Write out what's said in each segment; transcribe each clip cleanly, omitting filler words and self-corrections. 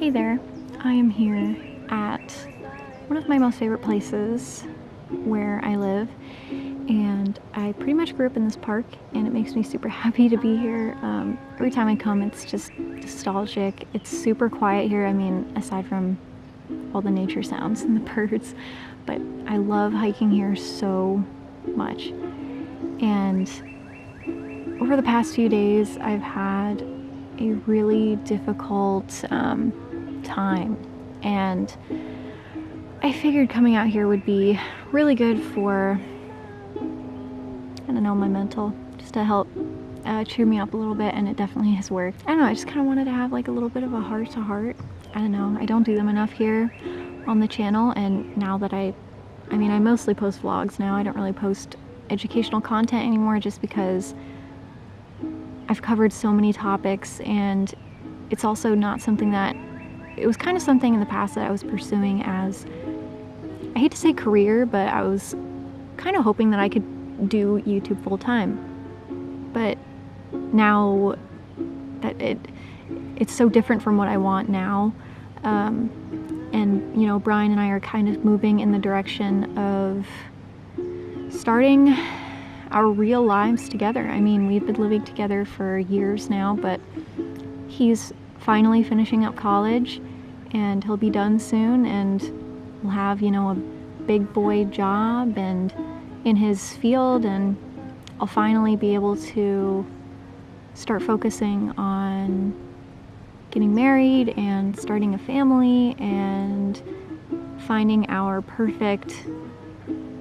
Hey there, I am here at one of my most favorite places where I live, and I pretty much grew up in this park, and it makes me super happy to be here. Every time I come, it's just nostalgic. It's super quiet here, I mean, aside from all the nature sounds and the birds, but I love hiking here so much. And over the past few days, I've had a really difficult time, and I figured coming out here would be really good for, I don't know, my mental, just to help cheer me up a little bit, and it definitely has worked. I don't know, I just kind of wanted to have like a little bit of a heart-to-heart. I don't know, I don't do them enough here on the channel, and now that I mostly post vlogs now. I don't really post educational content anymore just because I've covered so many topics, and it's also not something that, it was kind of something in the past that I was pursuing as, I hate to say career, but I was kind of hoping that I could do YouTube full time. But now that it's so different from what I want now, and you know, Brian and I are kind of moving in the direction of starting our real lives together. I mean, we've been living together for years now, but he's finally finishing up college, and he'll be done soon, and we'll have, you know, a big boy job and in his field, and I'll finally be able to start focusing on getting married and starting a family and finding our perfect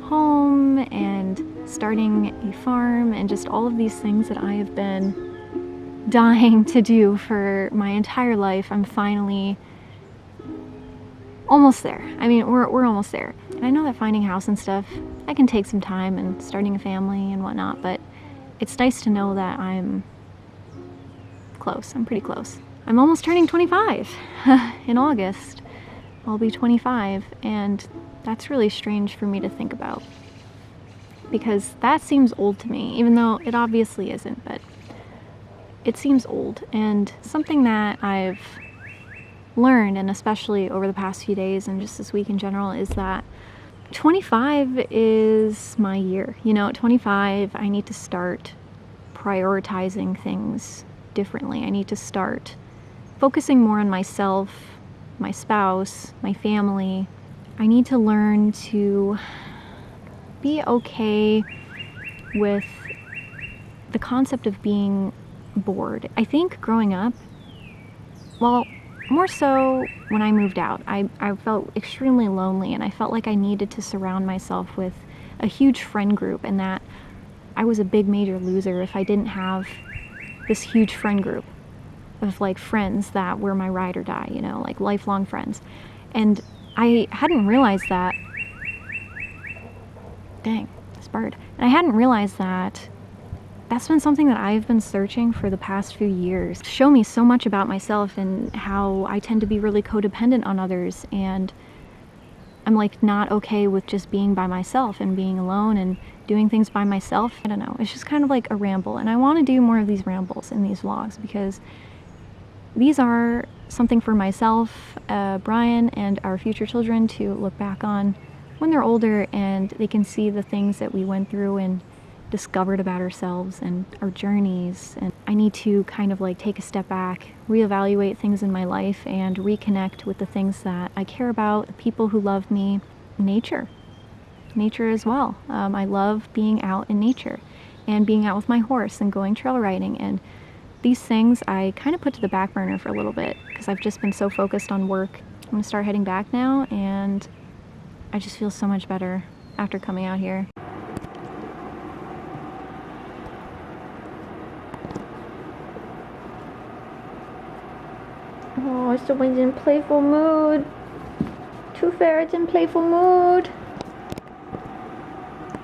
home and starting a farm and just all of these things that I have been dying to do for my entire life. I'm finally almost there. I mean, we're almost there. And I know that finding a house and stuff, that can take some time, and starting a family and whatnot, but it's nice to know that I'm close. I'm pretty close. I'm almost turning 25 in August. I'll be 25, and that's really strange for me to think about, because that seems old to me, even though it obviously isn't, but it seems old. And something that I've learned, and especially over the past few days and just this week in general, is that 25 is my year. You know, at 25, I need to start prioritizing things differently. I need to start focusing more on myself, my spouse, my family. I need to learn to be okay with the concept of being bored. I think growing up, well, more so when I moved out, I felt extremely lonely, and I felt like I needed to surround myself with a huge friend group, and that I was a big major loser if I didn't have this huge friend group of like friends that were my ride or die, you know, like lifelong friends. And I hadn't realized that, dang, this bird. And I hadn't realized that that's been something that I've been searching for the past few years. To show me so much about myself and how I tend to be really codependent on others, and I'm like not okay with just being by myself and being alone and doing things by myself. I don't know, it's just kind of like a ramble, and I want to do more of these rambles in these vlogs because these are something for myself, Brian, and our future children to look back on when they're older, and they can see the things that we went through and discovered about ourselves and our journeys. And I need to kind of like take a step back, reevaluate things in my life, and reconnect with the things that I care about, the people who love me, nature as well. I love being out in nature and being out with my horse and going trail riding, and these things I kind of put to the back burner for a little bit because I've just been so focused on work. I'm gonna start heading back now, and I just feel so much better after coming out here. Oh, someone's in playful mood. Two ferrets in playful mood.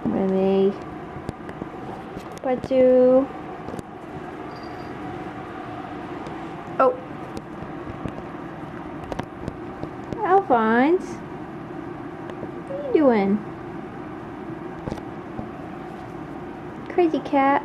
Remy. Pazu. Oh. Alphonse. What are you doing? Crazy cat.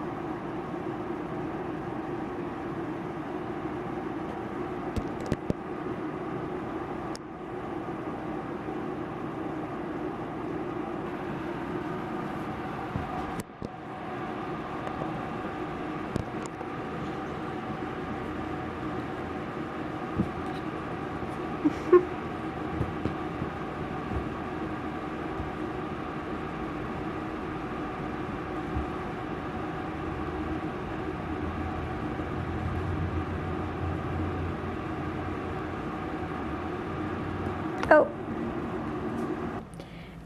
Oh.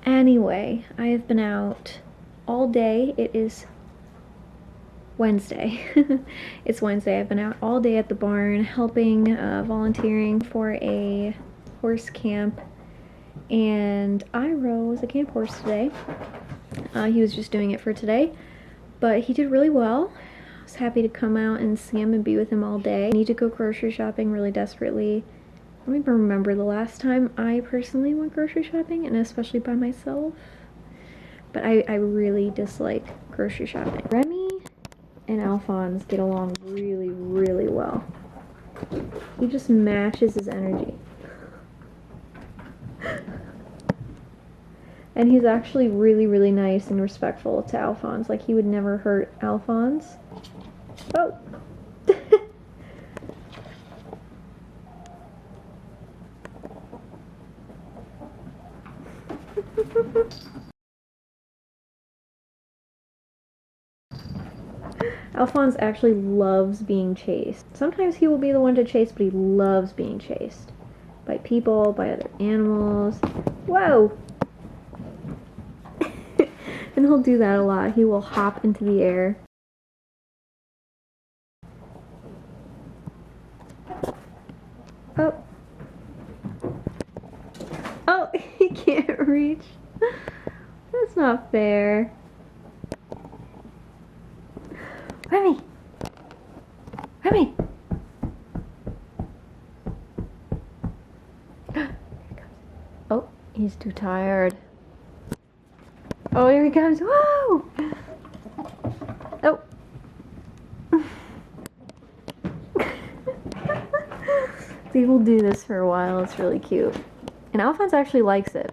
Anyway, I have been out all day. It is Wednesday. It's Wednesday. I've been out all day at the barn helping, volunteering for a horse camp. And Iroh was a camp horse today. He was just doing it for today, but he did really well. I was happy to come out and see him and be with him all day. I need to go grocery shopping really desperately. I don't even remember the last time I personally went grocery shopping, and especially by myself. But I really dislike grocery shopping. Remy and Alphonse get along really, really well. He just matches his energy. And he's actually really, really nice and respectful to Alphonse. Like, he would never hurt Alphonse. Oh! Alphonse actually loves being chased. Sometimes he will be the one to chase, but he loves being chased. By people, by other animals. Whoa! And he'll do that a lot. He will hop into the air. Oh. Oh, he can't reach. That's not fair. Remy! Remy! Oh, he's too tired. Oh, here he comes. Whoa! Oh. They will do this for a while. It's really cute. And Alphonse actually likes it.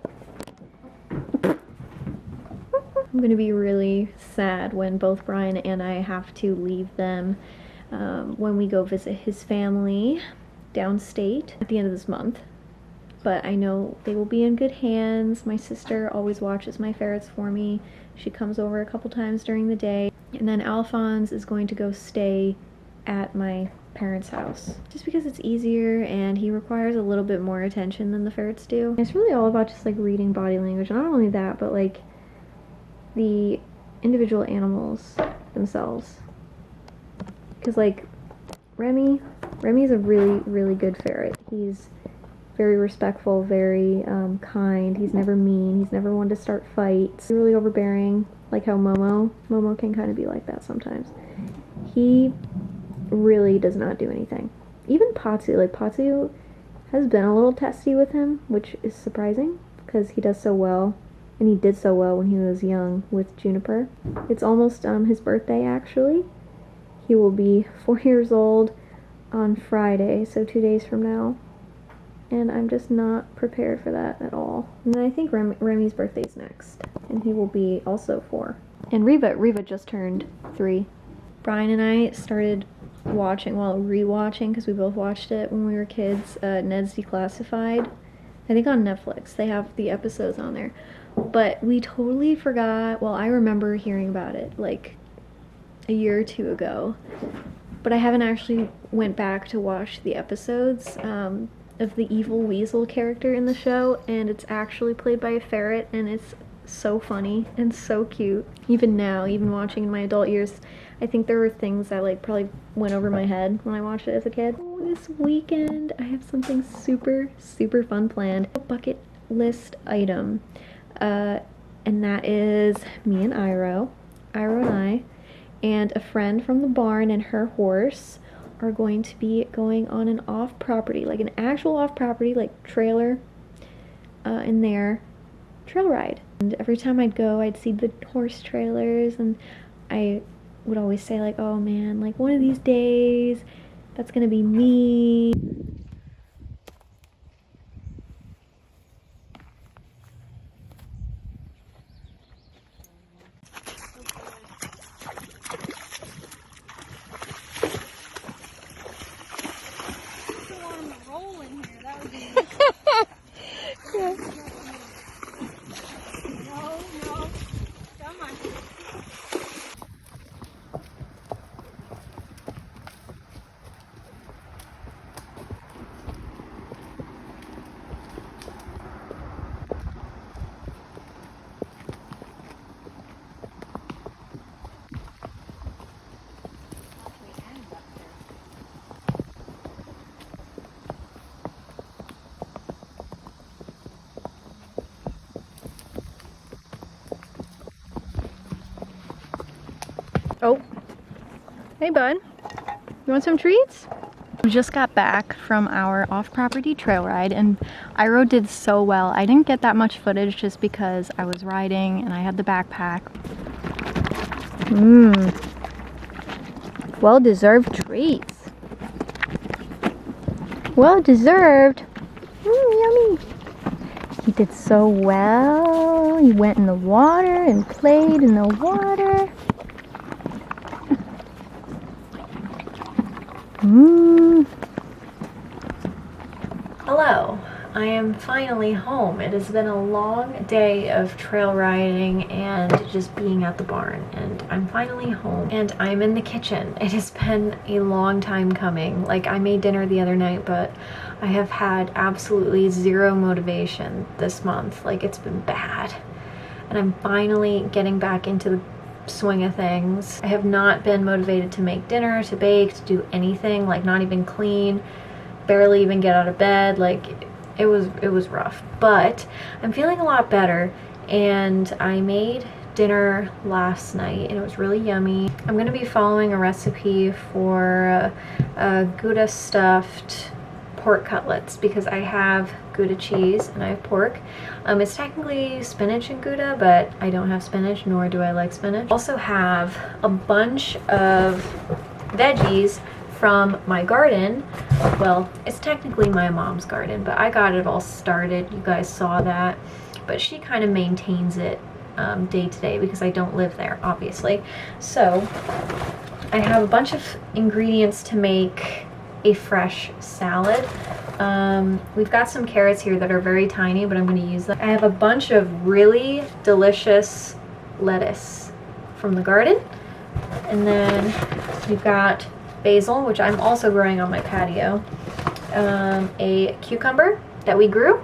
I'm gonna be really sad when both Brian and I have to leave them when we go visit his family downstate at the end of this month. But I know they will be in good hands. My sister always watches my ferrets for me. She comes over a couple times during the day. And then Alphonse is going to go stay at my parents' house. Just because it's easier and he requires a little bit more attention than the ferrets do. And it's really all about just like reading body language. Not only that, but like the individual animals themselves. Because like Remy's a really, really good ferret. He's very respectful, very kind. He's never mean. He's never one to start fights. He's really overbearing, like how Momo can kind of be like that sometimes. He really does not do anything. Even Pazu, like Pazu has been a little testy with him, which is surprising because he does so well. And he did so well when he was young with Juniper. It's almost his birthday, actually. He will be 4 years old on Friday, so 2 days from now. And I'm just not prepared for that at all. And then I think Remy's birthday's next, and he will be also 4. And Reba just turned 3. Brian and I started watching, well, rewatching, because we both watched it when we were kids, Ned's Declassified. I think on Netflix. They have the episodes on there. But we totally forgot, well, I remember hearing about it like a year or 2 ago. But I haven't actually went back to watch the episodes of the evil weasel character in the show, and it's actually played by a ferret, and it's so funny and so cute. Even now, even watching in my adult years, I think there were things that like probably went over my head when I watched it as a kid. Oh, this weekend I have something super, super fun planned. A bucket list item. And that is me and Iroh and I, and a friend from the barn and her horse are going to be going on an off-property, like an actual off-property, like trailer, in their trail ride. And every time I'd go, I'd see the horse trailers, and I would always say like, oh man, like one of these days, that's gonna be me. Hey bud, you want some treats? We just got back from our off-property trail ride and Iroh did so well. I didn't get that much footage just because I was riding and I had the backpack. Well-deserved treats. Well-deserved. Yummy. He did so well. He went in the water and played in the water. Hello, I am finally home. It has been a long day of trail riding and just being at the barn, and I'm finally home and I'm in the kitchen. It has been a long time coming. Like, I made dinner the other night, but I have had absolutely zero motivation this month. Like, it's been bad. And I'm finally getting back into the swing of things. I have not been motivated to make dinner, to bake, to do anything, like not even clean, barely even get out of bed. Like, it was rough, but I'm feeling a lot better, and I made dinner last night and it was really yummy. I'm gonna be following a recipe for Gouda stuffed pork cutlets because I have Gouda cheese and I have pork. It's technically spinach and Gouda, but I don't have spinach, nor do I like spinach. I also have a bunch of veggies from my garden. Well, it's technically my mom's garden, but I got it all started. You guys saw that, but she kind of maintains it day to day because I don't live there, obviously. So I have a bunch of ingredients to make a fresh salad. We've got some carrots here that are very tiny, but I'm going to use them. I have a bunch of really delicious lettuce from the garden, and then we've got basil, which I'm also growing on my patio, a cucumber that we grew.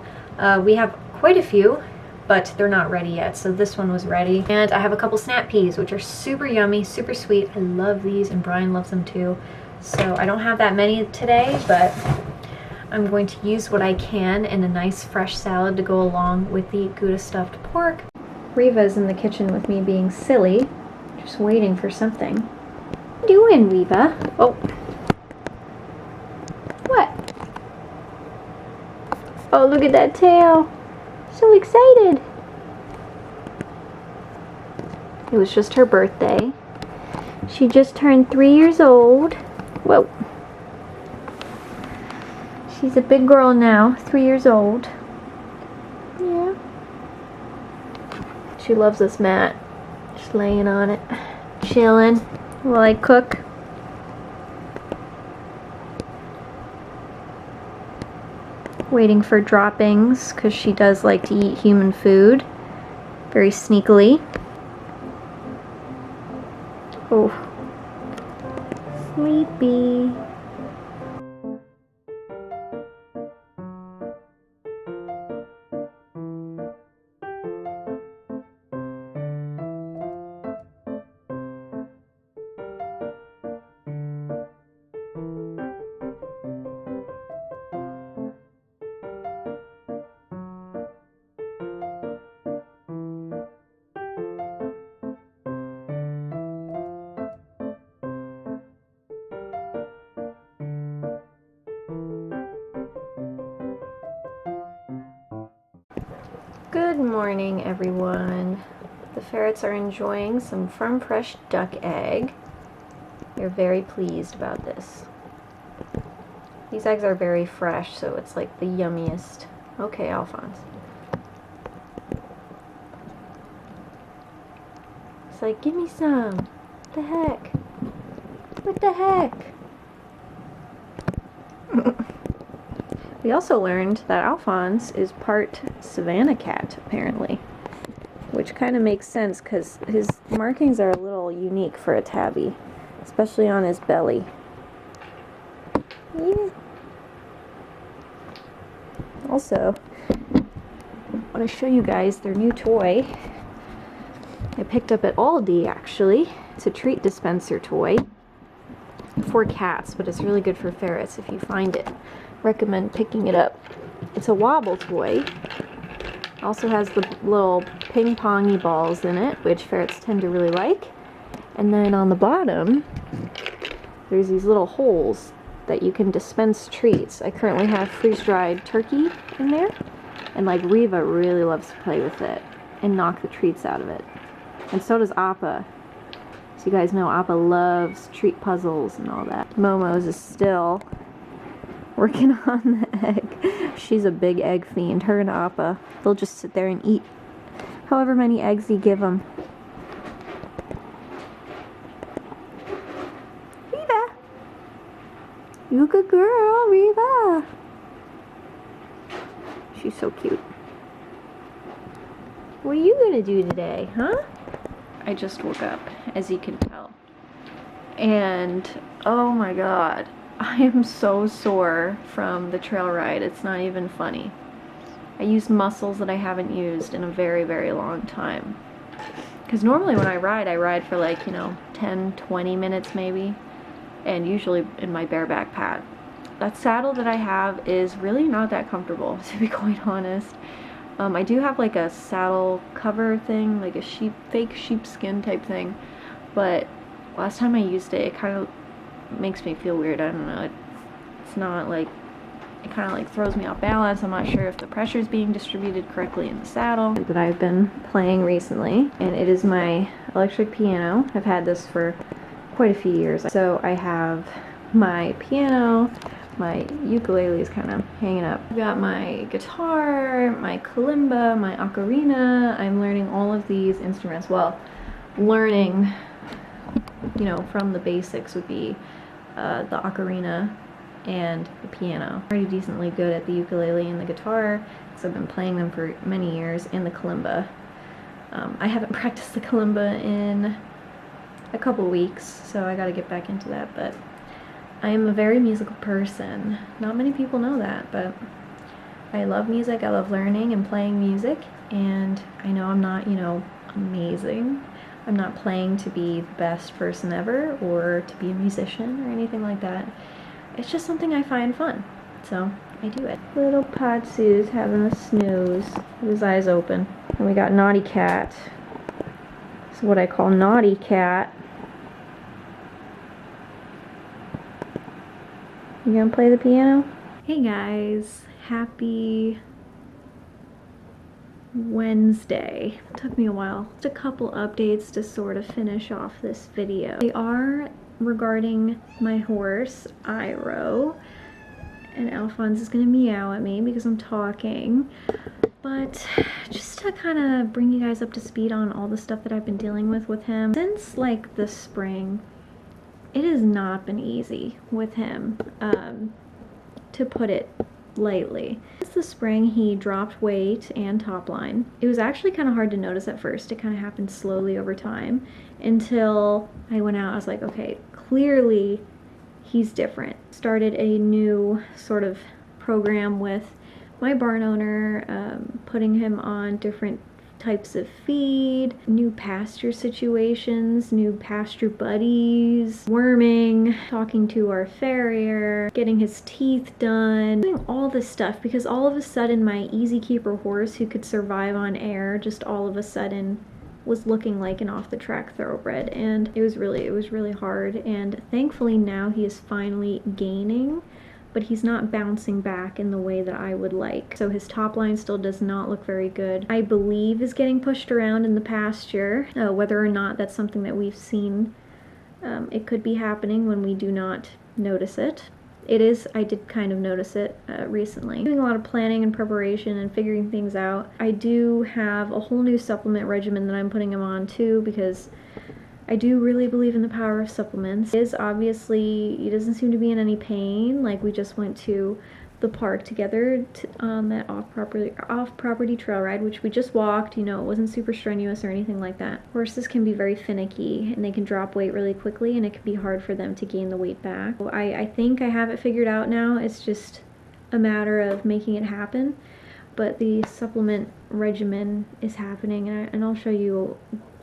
We have quite a few, but they're not ready yet, so this one was ready. And I have a couple snap peas, which are super yummy, super sweet. I love these, and Brian loves them too. So I don't have that many today, but I'm going to use what I can in a nice fresh salad to go along with the Gouda stuffed pork. Reva's in the kitchen with me being silly, just waiting for something. What are you doing, Reva? Oh. What? Oh, look at that tail. So excited. It was just her birthday. She just turned 3 years old. Whoa. She's a big girl now, 3 years old. Yeah. She loves this mat. Just laying on it, chilling while I cook. Waiting for droppings, because she does like to eat human food. Very sneakily. Oh. Sleepy. Good morning, everyone. The ferrets are enjoying some farm fresh duck egg. They're very pleased about this. These eggs are very fresh, so it's like the yummiest. Okay, Alphonse. It's like, give me some. What the heck? What the heck? We also learned that Alphonse is part Savannah cat, apparently. Which kind of makes sense, because his markings are a little unique for a tabby. Especially on his belly. Yeah. Also, I want to show you guys their new toy. I picked up at Aldi, actually. It's a treat dispenser toy. For cats, but it's really good for ferrets if you find it. Recommend picking it up. It's a wobble toy. Also has the little ping-pongy balls in it, which ferrets tend to really like. And then on the bottom, there's these little holes that you can dispense treats. I currently have freeze-dried turkey in there, and like Reva really loves to play with it and knock the treats out of it. And so does Appa. So you guys know Appa loves treat puzzles and all that. Momo's is still working on the egg. She's a big egg fiend, her and Appa. They'll just sit there and eat however many eggs you give them. Reva! You a good girl, Reva! She's so cute. What are you gonna do today, huh? I just woke up, as you can tell. And, oh my god, I am so sore from the trail ride. It's not even funny. I used muscles that I haven't used in a very, very long time. Because normally when I ride for like, you know, 10, 20 minutes maybe. And usually in my bareback pad. That saddle that I have is really not that comfortable, to be quite honest. I do have like a saddle cover thing, like a fake sheepskin type thing. But last time I used it, it kind of makes me feel weird. I don't know. It's not like, it kind of like throws me off balance. I'm not sure if the pressure is being distributed correctly in the saddle. That I've been playing recently, and it is my electric piano. I've had this for quite a few years. So I have my piano, my ukulele is kind of hanging up. I've got my guitar, my kalimba, my ocarina. I'm learning all of these instruments. Well, learning, you know, from the basics would be the ocarina and the piano. I'm pretty decently good at the ukulele and the guitar because I've been playing them for many years, and the kalimba. I haven't practiced the kalimba in a couple weeks, so I gotta get back into that, but I am a very musical person. Not many people know that, but I love music. I love learning and playing music, and I know I'm not, you know, amazing. I'm not playing to be the best person ever or to be a musician or anything like that. It's just something I find fun, so I do it. Little Pazu's having a snooze with his eyes open. And we got Naughty Cat. This is what I call Naughty Cat. You gonna play the piano? Hey guys, happy Wednesday. It took me a while. Just a couple updates to sort of finish off this video. They are regarding my horse, Iroh, and Alphonse is gonna meow at me because I'm talking. But just to kind of bring you guys up to speed on all the stuff that I've been dealing with him since like the spring, it has not been easy with him, to put it lightly. Since the spring, he dropped weight and top line. It was actually kind of hard to notice at first. It kind of happened slowly over time until I went out. I was like, okay, clearly he's different. Started a new sort of program with my barn owner, putting him on different types of feed, new pasture situations, new pasture buddies, worming, talking to our farrier, getting his teeth done, doing all this stuff because all of a sudden my easy keeper horse who could survive on air just all of a sudden was looking like an off the track thoroughbred, and it was really hard. And thankfully now he is finally gaining, but he's not bouncing back in the way that I would like. So his top line still does not look very good. I believe is getting pushed around in the pasture. Whether or not that's something that we've seen, it could be happening when we do not notice it. It is, I did kind of notice it recently. Doing a lot of planning and preparation and figuring things out. I do have a whole new supplement regimen that I'm putting him on too, because I do really believe in the power of supplements. He doesn't seem to be in any pain. Like, we just went to the park together on that off-property trail ride, which we just walked. You know, it wasn't super strenuous or anything like that. Horses can be very finicky, and they can drop weight really quickly, and it can be hard for them to gain the weight back. So I think I have it figured out now. It's just a matter of making it happen. But the supplement regimen is happening, and I'll show you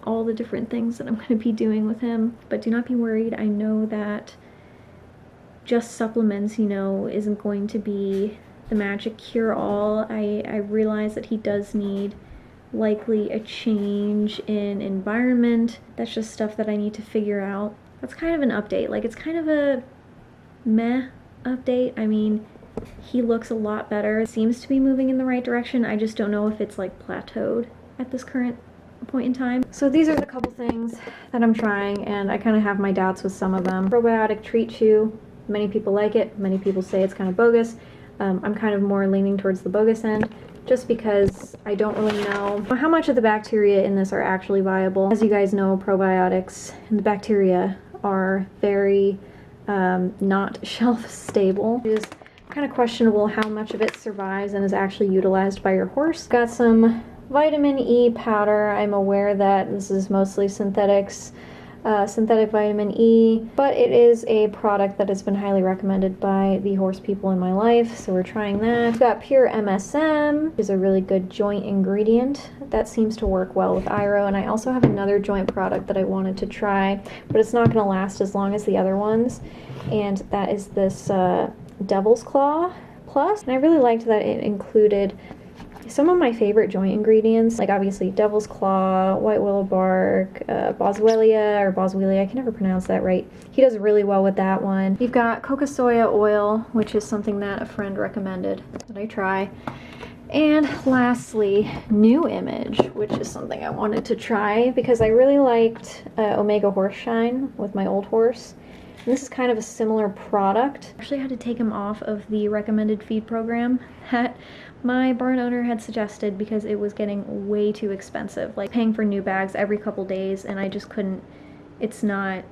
all the different things that I'm going to be doing with him. But do not be worried. I know that just supplements, you know, isn't going to be the magic cure-all. I realize that he does need likely a change in environment. That's just stuff that I need to figure out that's kind of an update. Like, it's kind of a meh update. I mean, he looks a lot better. Seems to be moving in the right direction. I just don't know if it's like plateaued at this current point in time. So these are the couple things that I'm trying, and I kind of have my doubts with some of them. Probiotic treat chew. Many people like it. Many people say it's kind of bogus. I'm kind of more leaning towards the bogus end, just because I don't really know how much of the bacteria in this are actually viable. As you guys know, probiotics and the bacteria are very not shelf stable. It is kind of questionable how much of it survives and is actually utilized by your horse. Got some vitamin E powder. I'm aware that this is mostly synthetic vitamin E, but it is a product that has been highly recommended by the horse people in my life, so we're trying that. We've got pure MSM, which is a really good joint ingredient. That seems to work well with Iroh, and I also have another joint product that I wanted to try, but it's not going to last as long as the other ones, and that is this Devil's Claw Plus, and I really liked that it included some of my favorite joint ingredients, like obviously Devil's Claw, white willow bark, Boswellia, I can never pronounce that right. He does really well with that one. You've got coca soya oil, which is something that a friend recommended that I try. And lastly, New Image, which is something I wanted to try because I really liked Omega Horse Shine with my old horse. And this is kind of a similar product. I actually had to take him off of the recommended feed program that my barn owner had suggested because it was getting way too expensive. Like paying for new bags every couple days, and I just couldn't, it's not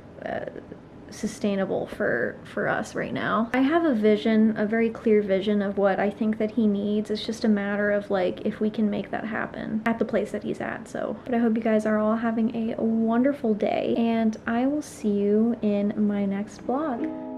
sustainable for us right now. I have a vision, a very clear vision of what I think that he needs. It's just a matter of like if we can make that happen at the place that he's at. So, but I hope you guys are all having a wonderful day, and I will see you in my next vlog.